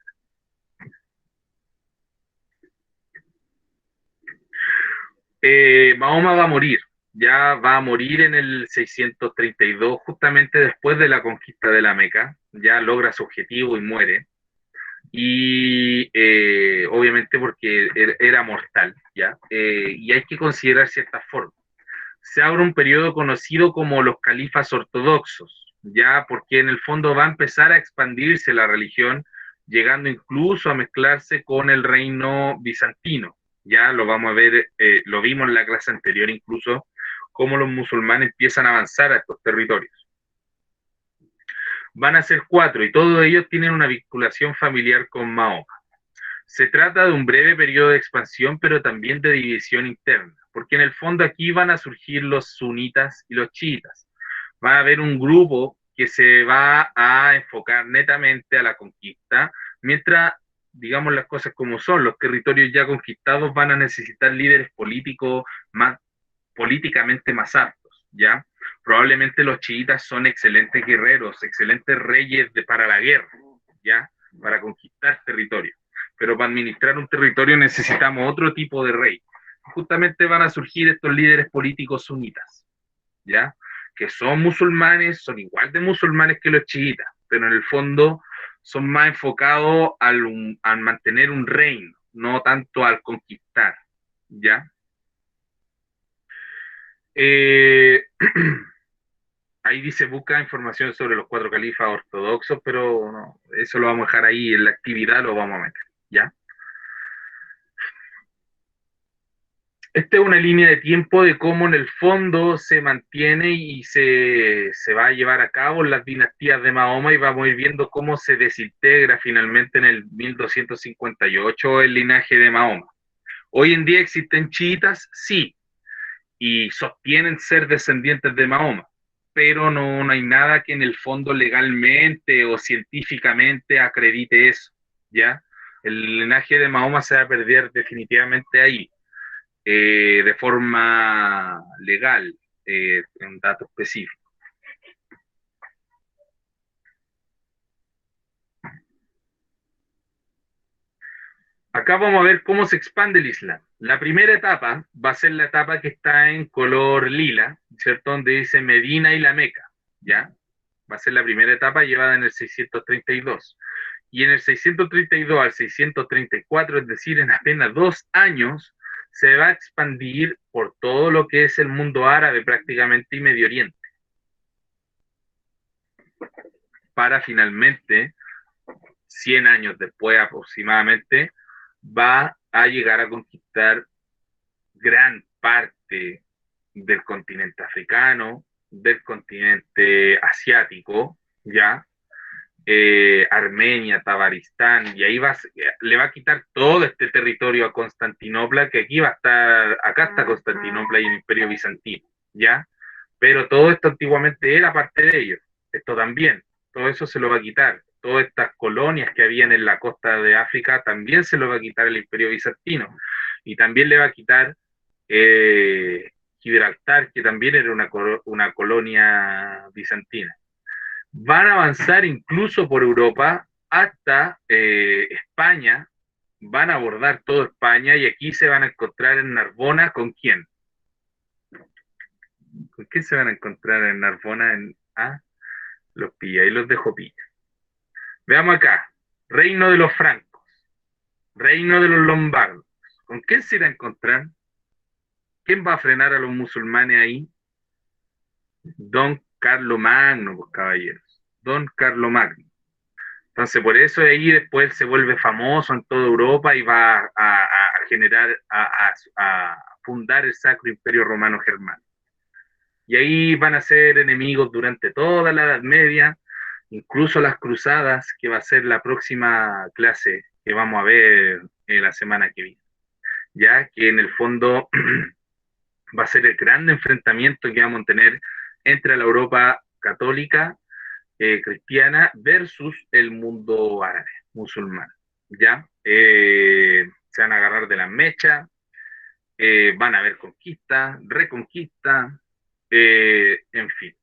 Mahoma va a morir, ya va a morir en el 632, justamente después de la conquista de la Meca, ya logra su objetivo y muere, y obviamente porque era mortal, ¿ya? Y hay que considerar ciertas formas. Se abre un periodo conocido como los califas ortodoxos, ya porque en el fondo va a empezar a expandirse la religión, llegando incluso a mezclarse con el reino bizantino. Ya lo vamos a ver, lo vimos en la clase anterior incluso, cómo los musulmanes empiezan a avanzar a estos territorios. Van a ser 4 y todos ellos tienen una vinculación familiar con Mahoma. Se trata de un breve periodo de expansión, pero también de división interna, porque en el fondo aquí van a surgir los sunitas y los chiitas. Va a haber un grupo que se va a enfocar netamente a la conquista, mientras, digamos las cosas como son, los territorios ya conquistados van a necesitar líderes políticos más, políticamente más aptos, ¿ya? Probablemente los chiitas son excelentes guerreros, excelentes reyes para la guerra, ¿ya? Para conquistar territorios. Pero para administrar un territorio necesitamos otro tipo de rey. Justamente van a surgir estos líderes políticos sunitas, ¿ya? Que son musulmanes, son igual de musulmanes que los chiitas, pero en el fondo son más enfocados al mantener un reino, no tanto al conquistar, ¿ya? Ahí dice, busca información sobre los 4 califas ortodoxos, pero no, eso lo vamos a dejar ahí, en la actividad lo vamos a meter, ¿ya? Esta es una línea de tiempo de cómo en el fondo se mantiene y se va a llevar a cabo las dinastías de Mahoma, y vamos a ir viendo cómo se desintegra finalmente en el 1258 el linaje de Mahoma. Hoy en día existen chiitas, sí, y sostienen ser descendientes de Mahoma, pero no hay nada que en el fondo legalmente o científicamente acredite eso, ¿ya? El linaje de Mahoma se va a perder definitivamente ahí. De forma legal, un dato específico. Acá vamos a ver cómo se expande el Islam. La primera etapa va a ser la etapa que está en color lila, ¿cierto? Donde dice Medina y la Meca, ¿ya? Va a ser la primera etapa llevada en el 632. Y en el 632 al 634, es decir, en apenas 2 años, se va a expandir por todo lo que es el mundo árabe prácticamente y Medio Oriente, para finalmente, 100 años después aproximadamente, va a llegar a conquistar gran parte del continente africano, del continente asiático, ¿ya? Armenia, Tabaristán, y ahí le va a quitar todo este territorio a Constantinopla, que aquí va a estar, acá está Constantinopla y el Imperio Bizantino, ¿ya? Pero todo esto antiguamente era parte de ellos, esto también, todo eso se lo va a quitar, todas estas colonias que habían en la costa de África también se lo va a quitar el Imperio Bizantino, y también le va a quitar Gibraltar, que también era una colonia bizantina. Van a avanzar incluso por Europa hasta España, van a abordar toda España, y aquí se van a encontrar en Narbona, ¿con quién? ¿Con quién se van a encontrar en Narbona? Los pilla, y los dejo pilla. Veamos acá, reino de los francos, reino de los lombardos. ¿Con quién se irá a encontrar? ¿Quién va a frenar a los musulmanes ahí? Don Carlomagno, pues, caballeros. Don Carlomagno. Entonces, por eso ahí después se vuelve famoso en toda Europa y va a generar, a fundar el Sacro Imperio Romano Germano. Y ahí van a ser enemigos durante toda la Edad Media, incluso las cruzadas, que va a ser la próxima clase que vamos a ver la semana que viene. Ya que en el fondo va a ser el gran enfrentamiento que vamos a tener entre la Europa católica, cristiana, versus el mundo árabe, musulmán, ¿ya? Se van a agarrar de las mechas, van a haber conquista, reconquista, en fin.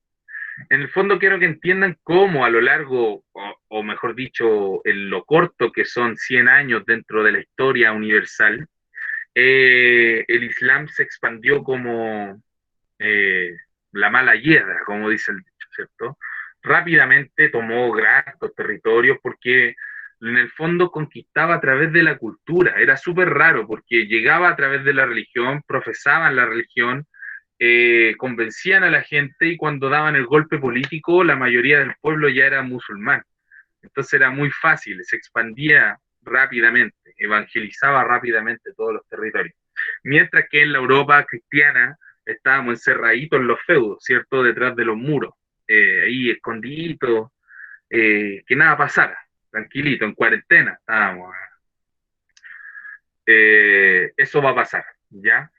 En el fondo quiero que entiendan cómo a lo largo, o mejor dicho, en lo corto que son 100 años dentro de la historia universal, el Islam se expandió como la mala hiedra, como dice el dicho, ¿cierto? Rápidamente tomó grandes territorios porque en el fondo conquistaba a través de la cultura. Era súper raro porque llegaba a través de la religión, profesaban la religión, convencían a la gente y cuando daban el golpe político la mayoría del pueblo ya era musulmán. Entonces era muy fácil, se expandía rápidamente, evangelizaba rápidamente todos los territorios. Mientras que en la Europa cristiana estábamos encerraditos en los feudos, ¿cierto? Detrás de los muros, ahí escondiditos, que nada pasara, tranquilito, en cuarentena estábamos. Eso va a pasar, ¿ya?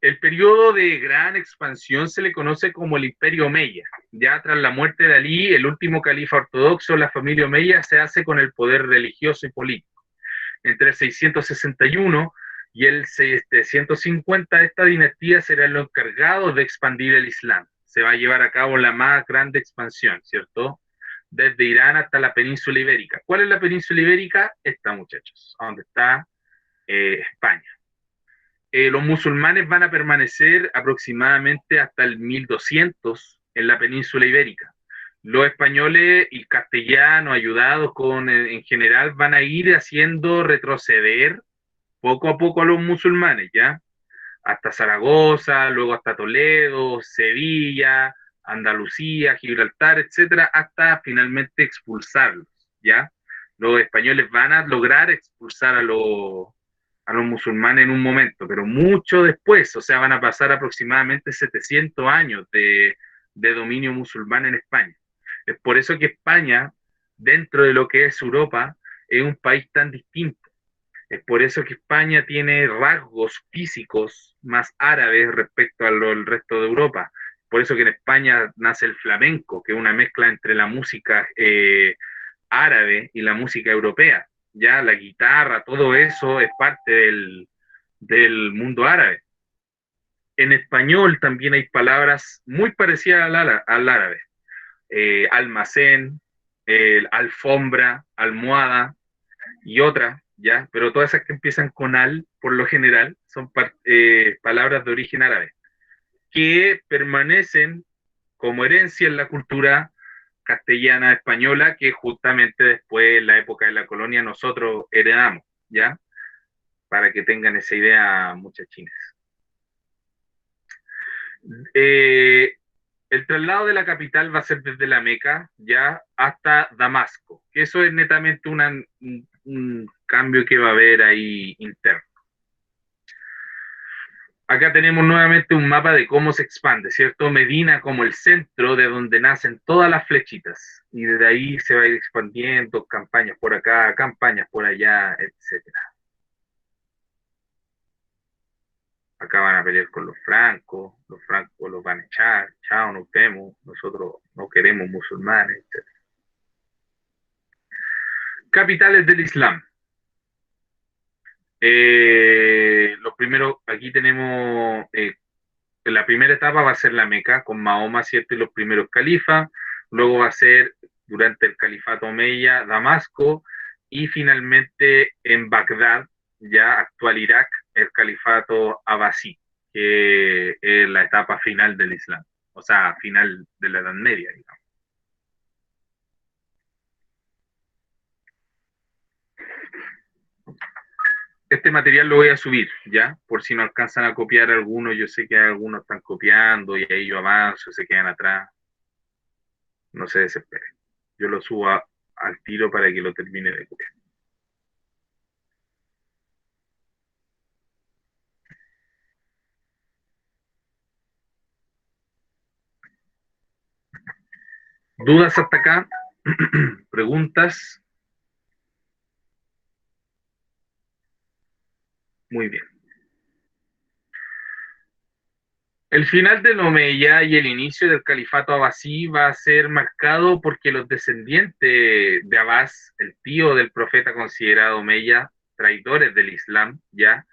El periodo de gran expansión se le conoce como el Imperio Omeya. Ya tras la muerte de Alí, el último califa ortodoxo, la familia Omeya se hace con el poder religioso y político. Entre el 661 y el 750, esta dinastía será los encargados de expandir el Islam. Se va a llevar a cabo la más grande expansión, ¿cierto? Desde Irán hasta la península ibérica. ¿Cuál es la península ibérica? Esta, muchachos, donde está España. Los musulmanes van a permanecer aproximadamente hasta el 1200 en la península ibérica. Los españoles y castellanos, ayudados en general, van a ir haciendo retroceder poco a poco a los musulmanes, ¿ya? Hasta Zaragoza, luego hasta Toledo, Sevilla, Andalucía, Gibraltar, etcétera, hasta finalmente expulsarlos, ¿ya? Los españoles van a lograr expulsar a los musulmanes en un momento, pero mucho después, o sea, van a pasar aproximadamente 700 años de dominio musulmán en España. Es por eso que España, dentro de lo que es Europa, es un país tan distinto. Es por eso que España tiene rasgos físicos más árabes respecto al resto de Europa. Por eso que en España nace el flamenco, que es una mezcla entre la música árabe y la música europea. Ya la guitarra, todo eso es parte del mundo árabe. En español también hay palabras muy parecidas al árabe. Almacén, alfombra, almohada y otras, ¿ya? Pero todas esas que empiezan con al, por lo general, son palabras de origen árabe, que permanecen como herencia en la cultura castellana española, que justamente después, en la época de la colonia, nosotros heredamos, ¿ya? Para que tengan esa idea, muchachines. El traslado de la capital va a ser desde la Meca, ya, hasta Damasco, que eso es netamente un cambio que va a haber ahí interno. Acá tenemos nuevamente un mapa de cómo se expande, ¿cierto? Medina como el centro de donde nacen todas las flechitas, y desde ahí se va a ir expandiendo, campañas por acá, campañas por allá, etcétera. Acá van a pelear con los francos los van a echar, chao, nos vemos, nosotros no queremos musulmanes, etc. Capitales del Islam. Los primeros, aquí tenemos, la primera etapa va a ser la Meca, con Mahoma, ¿cierto? Y los primeros califas, luego va a ser, durante el califato Omeya, Damasco, y finalmente en Bagdad, ya actual Irak, el califato Abbasí, que es la etapa final del Islam, o sea, final de la Edad Media, digamos. Este material lo voy a subir, ¿ya? Por si no alcanzan a copiar algunos, yo sé que algunos están copiando y ahí yo avanzo, se quedan atrás. No se desesperen. Yo lo subo al tiro para que lo termine de copiar. ¿Dudas hasta acá? ¿Preguntas? Muy bien. El final del Omeya y el inicio del califato Abbasí va a ser marcado porque los descendientes de Abbas, el tío del profeta considerado Omeya, traidores del Islam, ¿ya?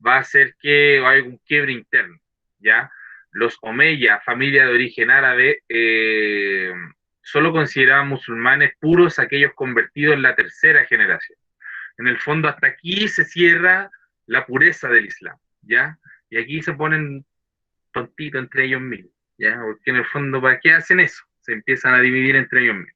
Va a hacer que haya un quiebre interno, ¿ya? Los Omeya, familia de origen árabe, solo consideraban musulmanes puros aquellos convertidos en la tercera generación. En el fondo, hasta aquí se cierra la pureza del Islam, ¿ya? Y aquí se ponen tontitos entre ellos mismos, ¿ya? Porque en el fondo, ¿para qué hacen eso? Se empiezan a dividir entre ellos mismos.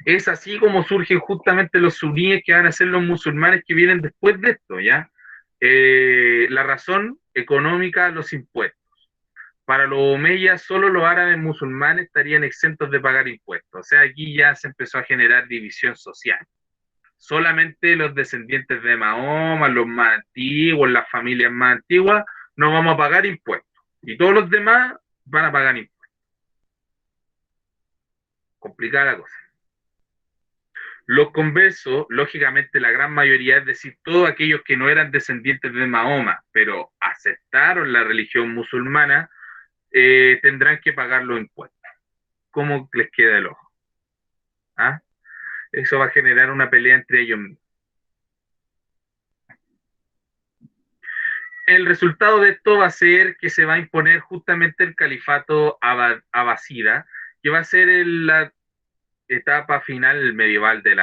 Es así como surgen justamente los suníes, que van a ser los musulmanes que vienen después de esto, ¿ya? La razón económica, los impuestos. Para los omeyas, solo los árabes musulmanes estarían exentos de pagar impuestos. O sea, aquí ya se empezó a generar división social. Solamente los descendientes de Mahoma, los más antiguos, las familias más antiguas, no vamos a pagar impuestos. Y todos los demás van a pagar impuestos. Complicada la cosa. Los conversos, lógicamente la gran mayoría, es decir, todos aquellos que no eran descendientes de Mahoma, pero aceptaron la religión musulmana, tendrán que pagar los impuestos. ¿Cómo les queda el ojo? ¿Ah? Eso va a generar una pelea entre ellos mismos. El resultado de esto va a ser que se va a imponer justamente el califato abasida, que va a ser la etapa final medieval del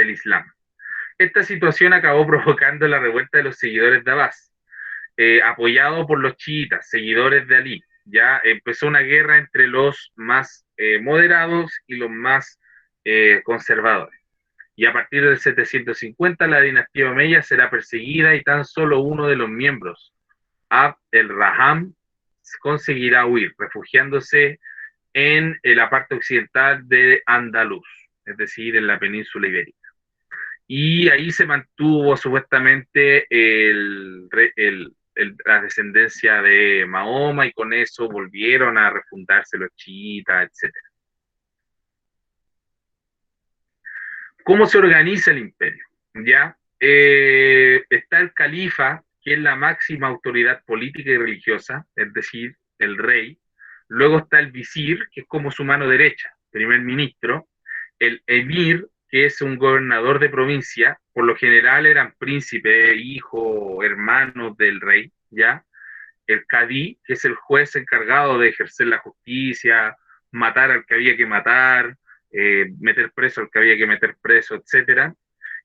Islam. Esta situación acabó provocando la revuelta de los seguidores de Abbas, apoyado por los chiitas, seguidores de Ali. Ya empezó una guerra entre los más moderados y los más conservadores. Y a partir del 750 la dinastía Omeya será perseguida y tan solo uno de los miembros, Abd el-Raham, conseguirá huir, refugiándose en la parte occidental de Andaluz, es decir, en la península ibérica. Y ahí se mantuvo supuestamente la descendencia de Mahoma, y con eso volvieron a refundarse los chiitas, etc. ¿Cómo se organiza el imperio? ¿Ya? Está el califa, que es la máxima autoridad política y religiosa, es decir, el rey. Luego está el visir, que es como su mano derecha, primer ministro. El emir, que es un gobernador de provincia, por lo general eran príncipes, hijos, hermanos del rey, ¿ya? El cadí, que es el juez encargado de ejercer la justicia, matar al que había que matar, meter preso al que había que meter preso, etcétera.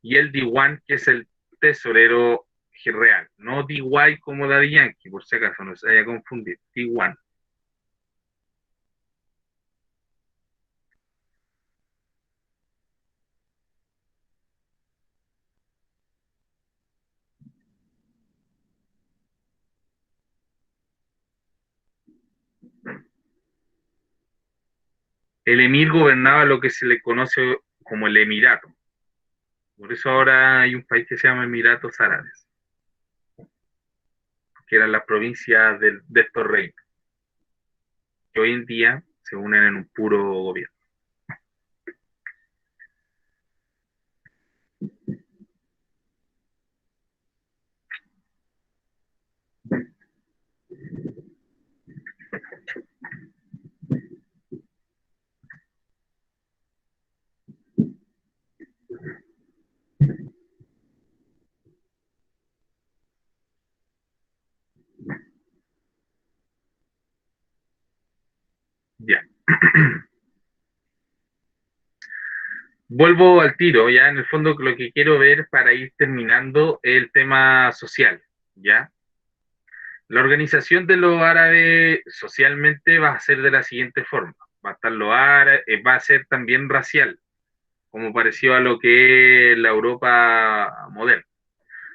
Y el diwan, que es el tesorero real, no DY como Daddy Yankee, por si acaso no se haya confundido, diwan. El emir gobernaba lo que se le conoce como el emirato. Por eso ahora hay un país que se llama Emiratos Árabes, que eran las provincias de estos reinos, que hoy en día se unen en un puro gobierno. Ya. Vuelvo al tiro, ya en el fondo lo que quiero ver para ir terminando es el tema social, ¿ya? La organización de los árabes socialmente va a ser de la siguiente forma. Va a estar los árabes, va a ser también racial, como pareció a lo que es la Europa moderna.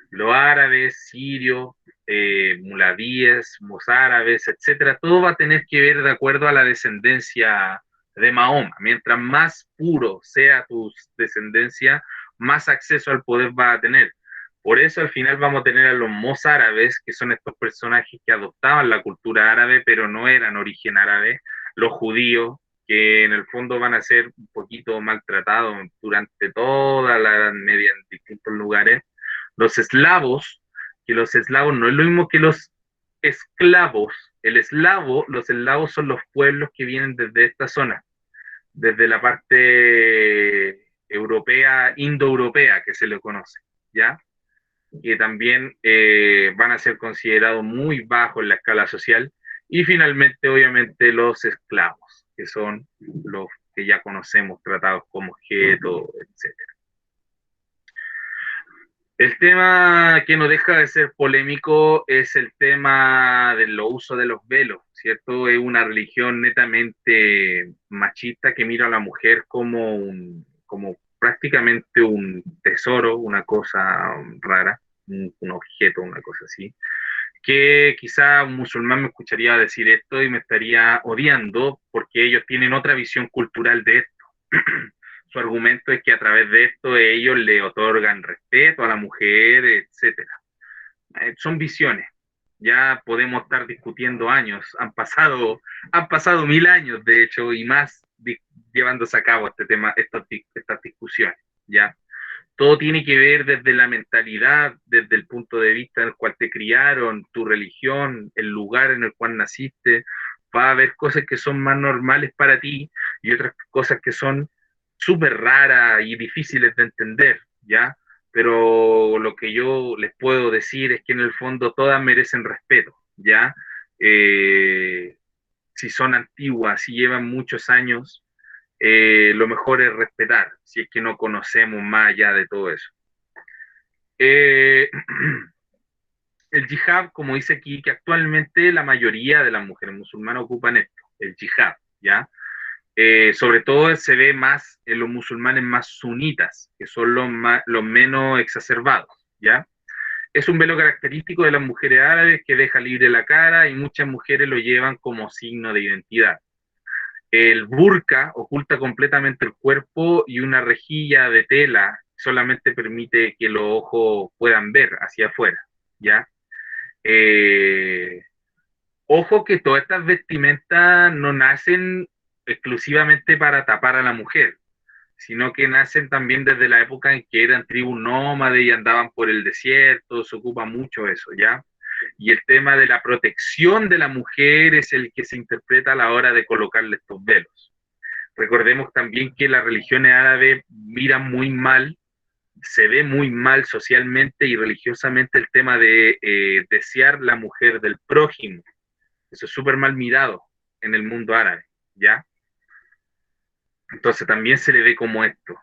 Los árabes, sirios, muladíes, mozárabes, etcétera, todo va a tener que ver de acuerdo a la descendencia de Mahoma. Mientras más puro sea tu descendencia, más acceso al poder va a tener. Por eso al final vamos a tener a los mozárabes, que son estos personajes que adoptaban la cultura árabe, pero no eran origen árabe, los judíos, que en el fondo van a ser un poquito maltratados durante toda la Edad Media en distintos lugares. Los eslavos, que los eslavos no es lo mismo que los esclavos. Los eslavos son los pueblos que vienen desde esta zona, desde la parte europea, indoeuropea, que se le conoce, ¿ya? Que también van a ser considerados muy bajos en la escala social. Y finalmente, obviamente, los esclavos, que son los que ya conocemos, tratados como objetos, etc. El tema que no deja de ser polémico es el tema del uso de los velos, ¿cierto? Es una religión netamente machista que mira a la mujer como prácticamente un tesoro, una cosa rara, un objeto, una cosa así. Que quizá un musulmán me escucharía decir esto y me estaría odiando porque ellos tienen otra visión cultural de esto. Su argumento es que a través de esto ellos le otorgan respeto a la mujer, etcétera. Son visiones. Ya podemos estar discutiendo años. Han pasado 1000 años, de hecho, y más llevándose a cabo este tema, estas discusiones. ¿Ya? Todo tiene que ver desde la mentalidad, desde el punto de vista en el cual te criaron, tu religión, el lugar en el cual naciste. Va a haber cosas que son más normales para ti y otras cosas que son súper raras y difíciles de entender, ¿ya? Pero lo que yo les puedo decir es que en el fondo todas merecen respeto, ¿ya? Si son antiguas, si llevan muchos años, lo mejor es respetar, si es que no conocemos más allá de todo eso. El yihad, como dice aquí, que actualmente la mayoría de las mujeres musulmanas ocupan esto, el yihad, ¿ya? Sobre todo se ve más en los musulmanes más sunitas, que son los menos exacerbados, ¿ya? Es un velo característico de las mujeres árabes que deja libre la cara y muchas mujeres lo llevan como signo de identidad. El burka oculta completamente el cuerpo y una rejilla de tela solamente permite que los ojos puedan ver hacia afuera, ¿ya? Ojo que todas estas vestimentas no nacen exclusivamente para tapar a la mujer, sino que nacen también desde la época en que eran tribus nómades y andaban por el desierto, se ocupa mucho eso, ¿ya? Y el tema de la protección de la mujer es el que se interpreta a la hora de colocarle estos velos. Recordemos también que las religiones árabes miran muy mal, se ve muy mal socialmente y religiosamente el tema de desear la mujer del prójimo. Eso es súper mal mirado en el mundo árabe, ¿ya? Entonces también se le ve como esto,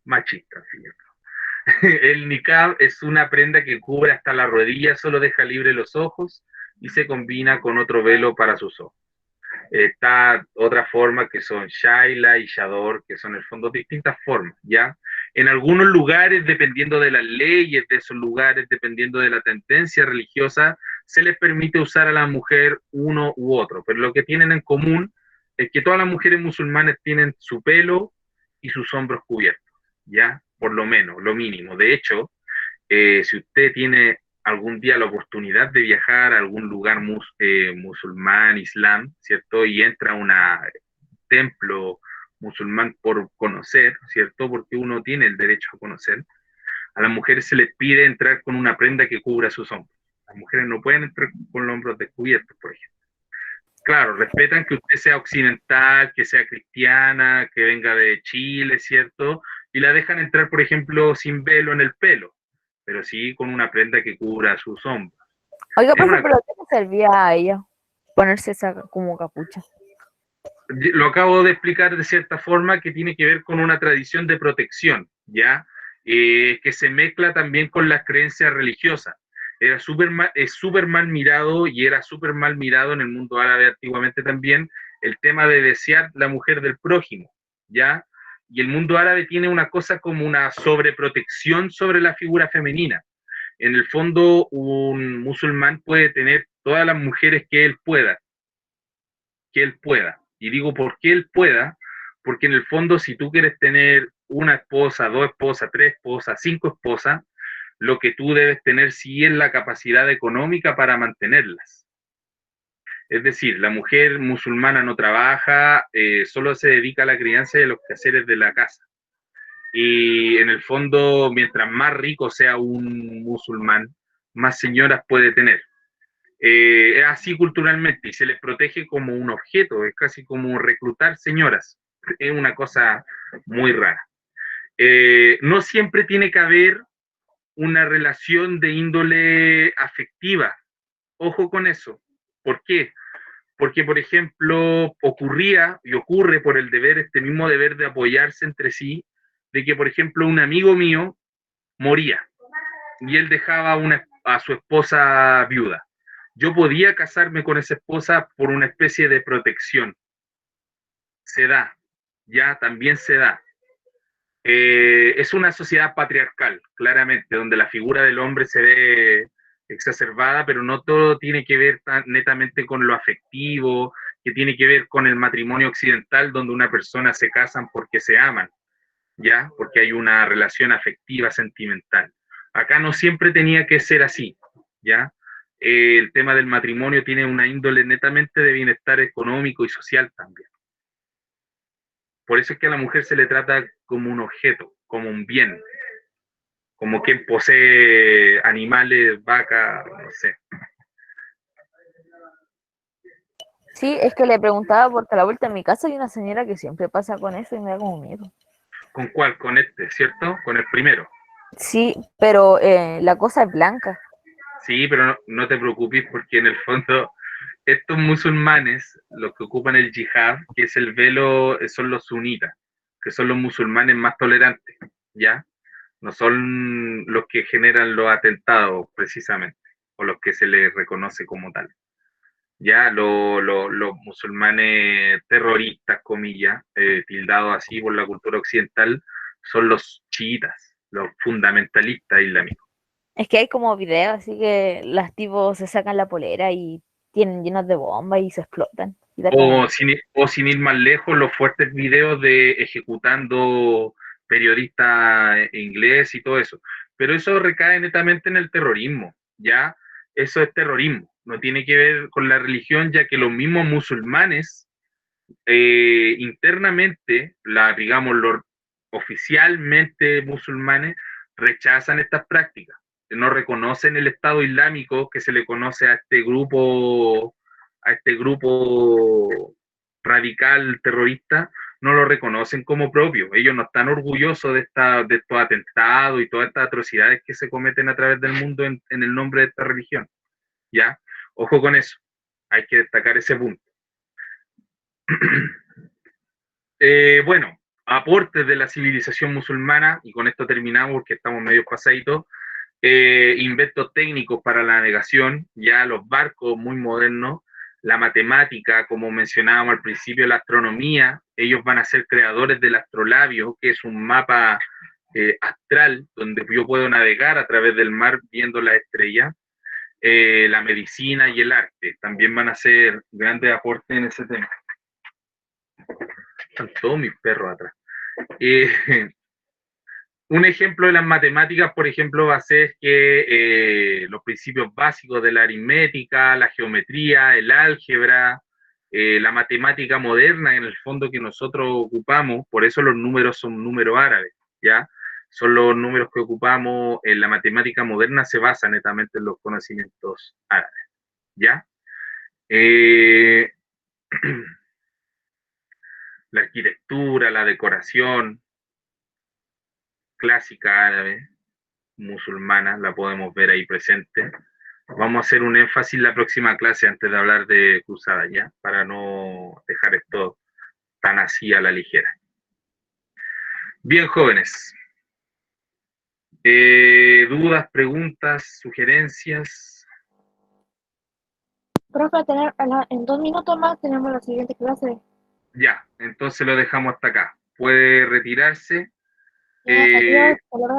machista, fíjate. El niqab es una prenda que cubre hasta la rodilla, solo deja libre los ojos y se combina con otro velo para sus ojos. Está otra forma que son shaila y shador, que son en el fondo distintas formas, ¿ya? En algunos lugares, dependiendo de las leyes de esos lugares, dependiendo de la tendencia religiosa, se les permite usar a la mujer uno u otro, pero lo que tienen en común es que todas las mujeres musulmanas tienen su pelo y sus hombros cubiertos, ¿ya? Por lo menos, lo mínimo. De hecho, si usted tiene algún día la oportunidad de viajar a algún lugar musulmán, islam, ¿cierto? Y entra a un templo musulmán por conocer, ¿cierto? Porque uno tiene el derecho a conocer. A las mujeres se les pide entrar con una prenda que cubra sus hombros. Las mujeres no pueden entrar con los hombros descubiertos, por ejemplo. Claro, respetan que usted sea occidental, que sea cristiana, que venga de Chile, ¿cierto? Y la dejan entrar, por ejemplo, sin velo en el pelo, pero sí con una prenda que cubra sus hombros. Oiga, profe, pero ¿qué le servía a ella ponerse esa como capucha? Lo acabo de explicar de cierta forma que tiene que ver con una tradición de protección, ¿ya? Que se mezcla también con las creencias religiosas. Es súper mal mirado y era súper mal mirado en el mundo árabe antiguamente también el tema de desear la mujer del prójimo, ¿ya? Y el mundo árabe tiene una cosa como una sobreprotección sobre la figura femenina. En el fondo, un musulmán puede tener todas las mujeres que él pueda. Y digo, ¿por qué él pueda? Porque en el fondo, si tú quieres tener una esposa, 2 esposas, 3 esposas, 5 esposas, lo que tú debes tener sí es la capacidad económica para mantenerlas. Es decir, la mujer musulmana no trabaja, solo se dedica a la crianza y a los quehaceres de la casa. Y en el fondo, mientras más rico sea un musulmán, más señoras puede tener. Es así culturalmente y se les protege como un objeto, es casi como reclutar señoras. Es una cosa muy rara. No siempre tiene que haber una relación de índole afectiva. Ojo con eso. ¿Por qué? Porque, por ejemplo, ocurría y ocurre por el deber, este mismo deber de apoyarse entre sí, de que, por ejemplo, un amigo mío moría. Y él dejaba a su esposa viuda. Yo podía casarme con esa esposa por una especie de protección. Se da, ya también se da. Es una sociedad patriarcal, claramente, donde la figura del hombre se ve exacerbada, pero no todo tiene que ver netamente con lo afectivo, que tiene que ver con el matrimonio occidental, donde una persona se casan porque se aman, ¿ya? Porque hay una relación afectiva, sentimental. Acá no siempre tenía que ser así, ¿ya? El tema del matrimonio tiene una índole netamente de bienestar económico y social también. Por eso es que a la mujer se le trata como un objeto, como un bien, como quien posee animales, vacas, no sé. Sí, es que le preguntaba porque a la vuelta en mi casa hay una señora que siempre pasa con eso y me da como miedo. ¿Con cuál? Con este, ¿cierto? Con el primero. Sí, pero la cosa es blanca. Sí, pero no te preocupes porque en el fondo estos musulmanes, los que ocupan el yihad, que es el velo, son los sunitas, que son los musulmanes más tolerantes, ¿ya? No son los que generan los atentados precisamente, o los que se les reconoce como tal. Ya los musulmanes terroristas, comillas, tildados así por la cultura occidental, son los chiitas, los fundamentalistas islámicos. Es que hay como videos así que las tipos se sacan la polera y tienen llenos de bombas y se explotan. Y da como miedo. O sin ir más lejos, los fuertes videos de ejecutando periodistas ingleses y todo eso. Pero eso recae netamente en el terrorismo, ¿ya? Eso es terrorismo, no tiene que ver con la religión, ya que los mismos musulmanes internamente, digamos, los oficialmente musulmanes rechazan estas prácticas, no reconocen el Estado Islámico que se le conoce a este grupo radical terrorista, no lo reconocen como propio. Ellos no están orgullosos de estos atentados y todas estas atrocidades que se cometen a través del mundo en el nombre de esta religión. ¿Ya? Ojo con eso. Hay que destacar ese punto. Bueno, aportes de la civilización musulmana, y con esto terminamos porque estamos medio pasaditos. Inventos técnicos para la navegación, ya los barcos muy modernos, la matemática, como mencionábamos al principio, la astronomía. Ellos van a ser creadores del astrolabio, que es un mapa astral donde yo puedo navegar a través del mar viendo las estrellas. La medicina y el arte también van a ser grandes aportes en ese tema. Están todos mis perros atrás. Un ejemplo de las matemáticas, por ejemplo, va a ser que los principios básicos de la aritmética, la geometría, el álgebra, la matemática moderna, en el fondo que nosotros ocupamos, por eso los números son números árabes, ¿ya? Son los números que ocupamos en la matemática moderna, se basa netamente en los conocimientos árabes, ¿ya? La arquitectura, la decoración clásica árabe, musulmana, la podemos ver ahí presente. Vamos a hacer un énfasis en la próxima clase antes de hablar de cruzada, ¿ya? Para no dejar esto tan así a la ligera. Bien, jóvenes. ¿Dudas, preguntas, sugerencias? Profe, en 2 minutos más tenemos la siguiente clase. Ya, entonces lo dejamos hasta acá. Puede retirarse. Ya, adiós, hasta luego.